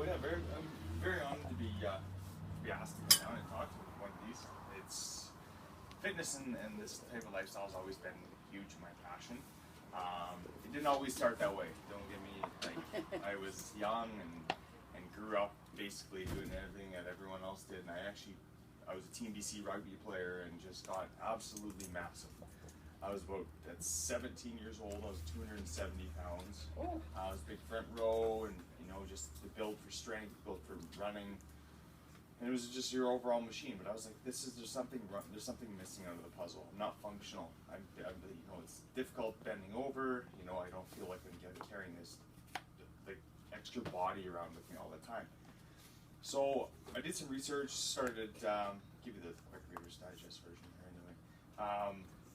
Well, yeah, I'm very honored to be asked to come down and talk to one of these. It's fitness and this type of lifestyle has always been huge my passion. It didn't always start that way. Don't get me like I was young and grew up basically doing everything that everyone else did, and I was a Team BC rugby player and just got absolutely massive. I was at 17 years old, I was 270 pounds. Oh. I was big front row and, just the build for strength, build for running. And it was just your overall machine. But I was like, there's something missing out of the puzzle. I'm not functional. It's difficult bending over. I don't feel like I'm carrying this extra body around with me all the time. So I did some research, give you the quick Reader's Digest version here anyway.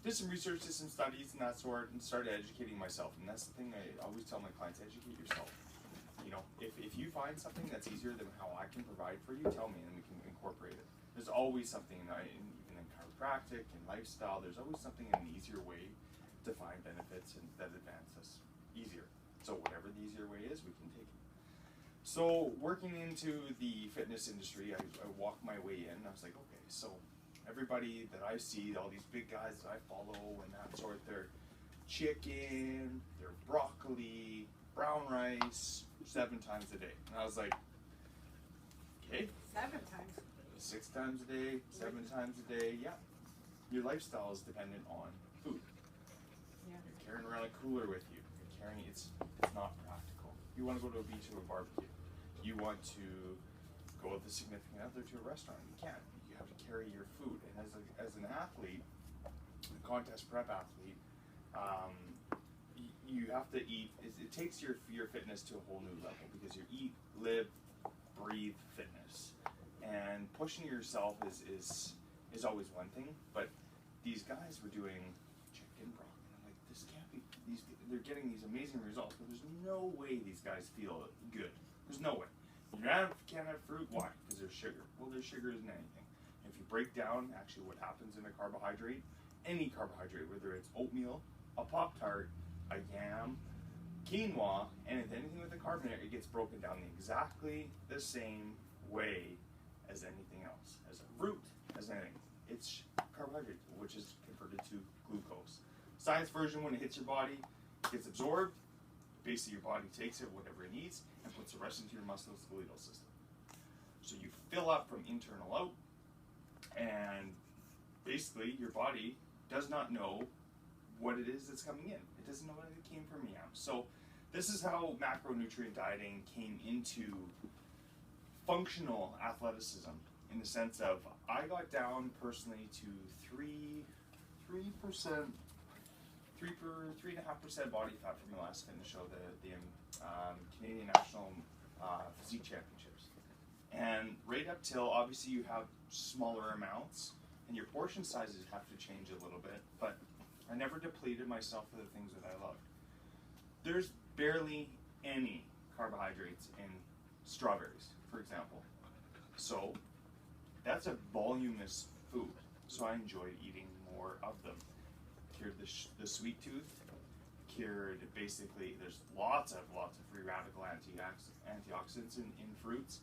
Did some research, did some studies and that sort, and started educating myself. And that's the thing I always tell my clients: educate yourself. If you find something that's easier than how I can provide for you, tell me and we can incorporate it. There's always something, even in chiropractic and lifestyle, there's always something in an easier way to find benefits and that advance us easier. So whatever the easier way is, we can take it. So working into the fitness industry, I walked my way in. I was like, okay, so everybody that I see, all these big guys that I follow and that sort, they're chicken, they're broccoli, brown rice, 7 times a day. And I was like, okay. 7 times. 6 times a day, 7 times a day, yeah. Your lifestyle is dependent on food. Yeah. You're carrying around a cooler with you. It's not practical. You want to go to a beach or a barbecue. You want to go with a significant other to a restaurant. You can't. You have to carry your food. And as an athlete, a contest prep athlete, you have to eat. It takes your fitness to a whole new level because you eat, live, breathe fitness. And pushing yourself is always one thing, but these guys were doing chicken broth, and I'm like, this can't be. They're getting these amazing results, but there's no way these guys feel good. There's no way. You can't have fruit. Why? Because there's sugar. Well, there's sugar isn't anything. If you break down actually what happens in a carbohydrate, any carbohydrate, whether it's oatmeal, a Pop-Tart, a yam, quinoa, and anything with a carb in it gets broken down exactly the same way as anything else, as a fruit, as anything. It's carbohydrate, which is converted to glucose. Science version, when it hits your body, it gets absorbed. Basically, your body takes it, whatever it needs, and puts the rest into your musculoskeletal system. So you fill up from internal out, and basically your body does not know what it is that's coming in. It doesn't know that it came from yams. So this is how macronutrient dieting came into functional athleticism, in the sense of I got down personally to 3.5% body fat from the last fitness show, the Canadian National Physique Championships. And right up till, obviously you have smaller amounts and your portion sizes have to change a little bit, but I never depleted myself for the things that I loved. There's barely any carbohydrates in strawberries, for example. So that's a voluminous food. So I enjoy eating more of them. Cured the sweet tooth, cured basically, there's lots of free radical antioxidants in fruits.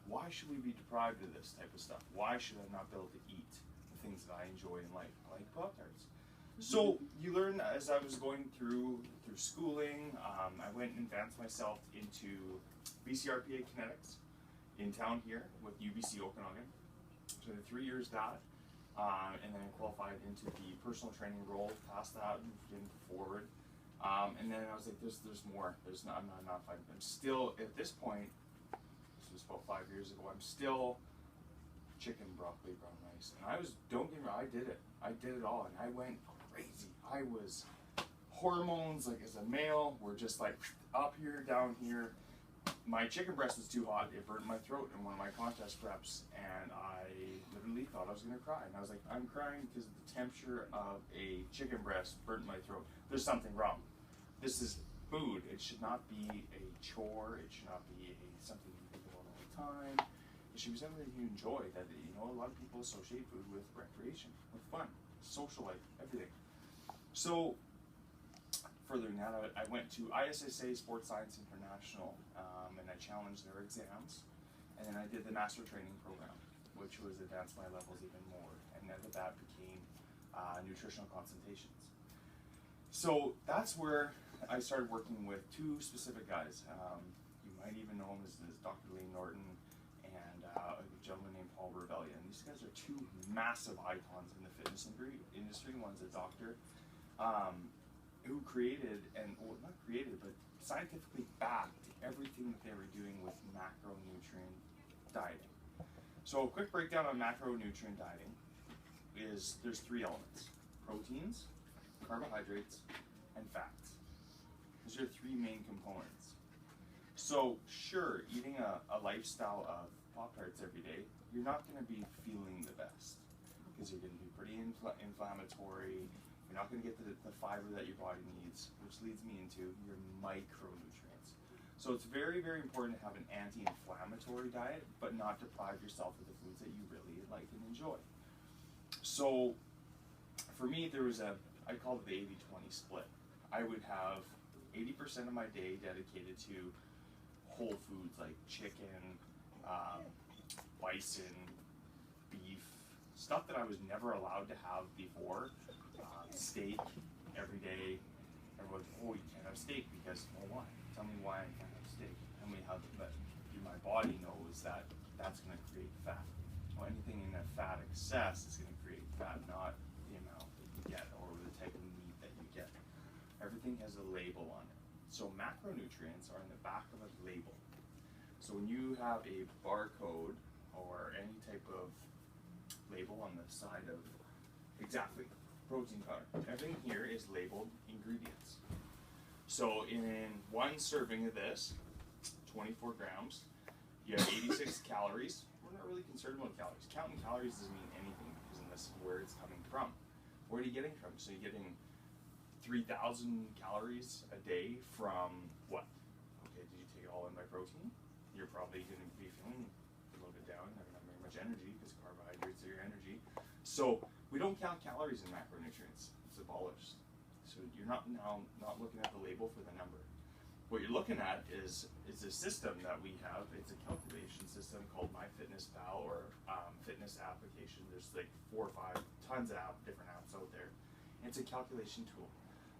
Why should we be deprived of this type of stuff? Why should I not be able to eat the things that I enjoy in life? I like Pop-Tarts. So you learn as I was going through schooling, I went and advanced myself into BCRPA kinetics in town here with UBC Okanagan. So I did 3 years that, and then I qualified into the personal training role, passed that, moved forward. And then I was like, there's more. I'm not fine. I'm still, at this point, this was about 5 years ago, I'm still chicken, broccoli, brown rice. And don't get me wrong, I did it. I did it all, and I went crazy. I was, hormones, like as a male, were just like up here, down here. My chicken breast was too hot. It burnt my throat in one of my contest preps, and I literally thought I was going to cry. And I was like, I'm crying because the temperature of a chicken breast burnt my throat. There's something wrong. This is food. It should not be a chore. It should not be something you think about all the time. It should be something that you enjoy. That, a lot of people associate food with recreation, with fun, social life, everything. So furthering that out, I went to ISSA Sports Science International, and I challenged their exams, and then I did the master training program, which was advanced my levels even more, and then that became nutritional consultations. So that's where I started working with two specific guys. You might even know him as Dr. Lee Norton and a gentleman named Paul Rebellion. These guys are two massive icons in the fitness industry. One's a doctor who created, and well, not created, but scientifically backed everything that they were doing with macronutrient dieting. So a quick breakdown on macronutrient dieting is there's three elements: proteins, carbohydrates, and fats. Those are three main components. So sure, eating a lifestyle of Pop-Tarts every day, you're not going to be feeling the best because you're going to be pretty inflammatory. You're not going to get the fiber that your body needs, which leads me into your micronutrients. So it's very, very important to have an anti-inflammatory diet, but not deprive yourself of the foods that you really like and enjoy. So for me, there was I called it the 80-20 split. I would have 80% of my day dedicated to whole foods like chicken, bison, beef, stuff that I was never allowed to have before. Steak every day. Everyone's, oh, you can't have steak because, well, why? Tell me why I can't have steak. And we have, but my body knows that that's going to create fat. Well, anything in that fat excess is going to create fat, not the amount that you get or the type of meat that you get. Everything has a label on it. So macronutrients are in the back of a label. So when you have a barcode or any type of label on the side of exactly protein powder, everything here is labeled ingredients. So in one serving of this, 24 grams, you have 86 calories. We're not really concerned about calories. Counting calories doesn't mean anything because unless where it's coming from. Where are you getting from? So you're getting 3,000 calories a day from what? Okay, did you take it all in by protein? You're probably going to be feeling a little bit down, not very much energy because carbohydrates are your energy. So we don't count calories in macronutrients. It's abolished. So you're not looking at the label for the number. What you're looking at is a system that we have. It's a calculation system called MyFitnessPal or fitness application. There's like 4 or 5 tons of different apps out there. And it's a calculation tool.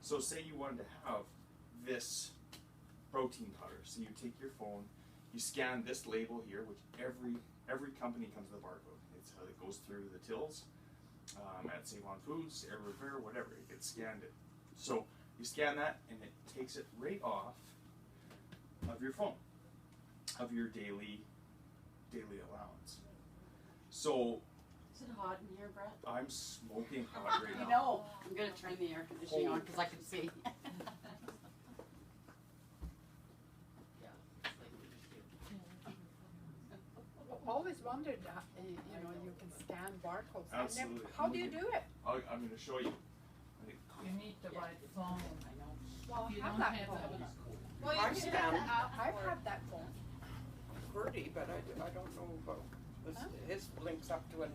So say you wanted to have this protein powder. So you take your phone, you scan this label here, which every company comes with a barcode. It's how it goes through the tills at Save On Foods, Air Repair, whatever. It gets scanned in. So you scan that, and it takes it right off of your phone, of your daily allowance. So is it hot in here, Brett? I'm smoking hot right now. I know. I'm going to turn the air conditioning on because I can see. Always wondered, you can scan barcodes. Absolutely. How do you do it? I'm going to show you. You need the right phone. I know. Well, You I have don't that have phone. that. Well, I you can scan. I've had that phone. Birdie, but I don't know about this. Huh? His links up to a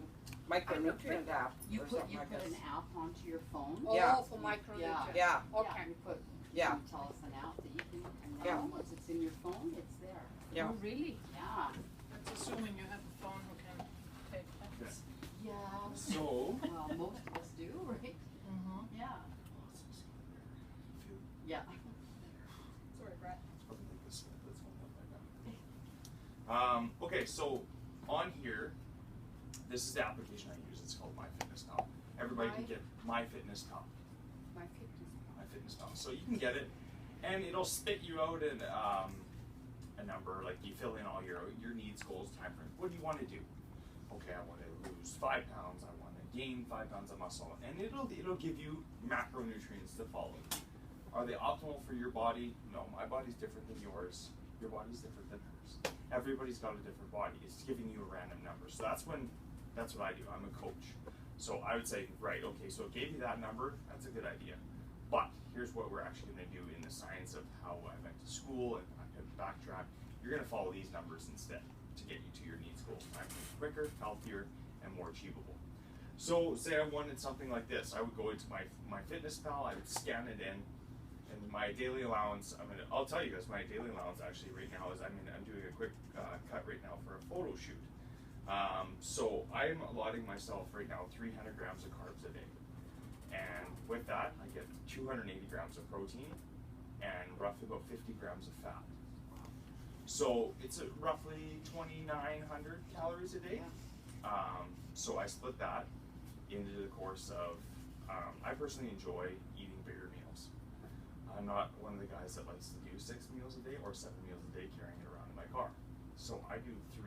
micronutrient app You or put something like an this. app onto your phone. Oh, Yeah. for micronutrients. Yeah. Okay. You put. Yeah. You tell us an app that you can. And Yeah. now once it's in your phone, it's there. Yeah. Oh, really? Yeah. That's assuming you have a phone who can take pictures. Yeah. So. Well, most of us do, right? Mm-hmm. Yeah. Yeah. Sorry, Brett. Okay, so on here, this is the application I use. It's called MyFitnessPal. Everybody can get MyFitnessPal. MyFitnessPal. So you can get it, and it'll spit you out a number. Like you fill in all your needs, goals, time frame. What do you want to do? Okay, I want to lose 5 pounds. I want to gain 5 pounds of muscle, and it'll give you macronutrients to follow. Are they optimal for your body? No, my body's different than yours. Your body's different than hers. Everybody's got a different body. It's giving you a random number. So that's what I do. I'm a coach. So I would say, right, okay, so it gave you that number. That's a good idea. But here's what we're actually going to do in the science of how I went to school and I could backtrack. You're going to follow these numbers instead to get you to your needs goal. I'm quicker, healthier, and more achievable. So say I wanted something like this. I would go into my MyFitnessPal. I would scan it in. And my daily allowance, I'll tell you guys, my daily allowance actually right now is, I'm doing a quick cut right now for a photo shoot. So I'm allotting myself right now 300 grams of carbs a day. And with that, I get 280 grams of protein and roughly about 50 grams of fat. So it's roughly 2,900 calories a day. So I split that into the course of, I personally enjoy eating bigger meals. I'm not one of the guys that likes to do 6 meals a day or 7 meals a day carrying it around in my car. So I do 3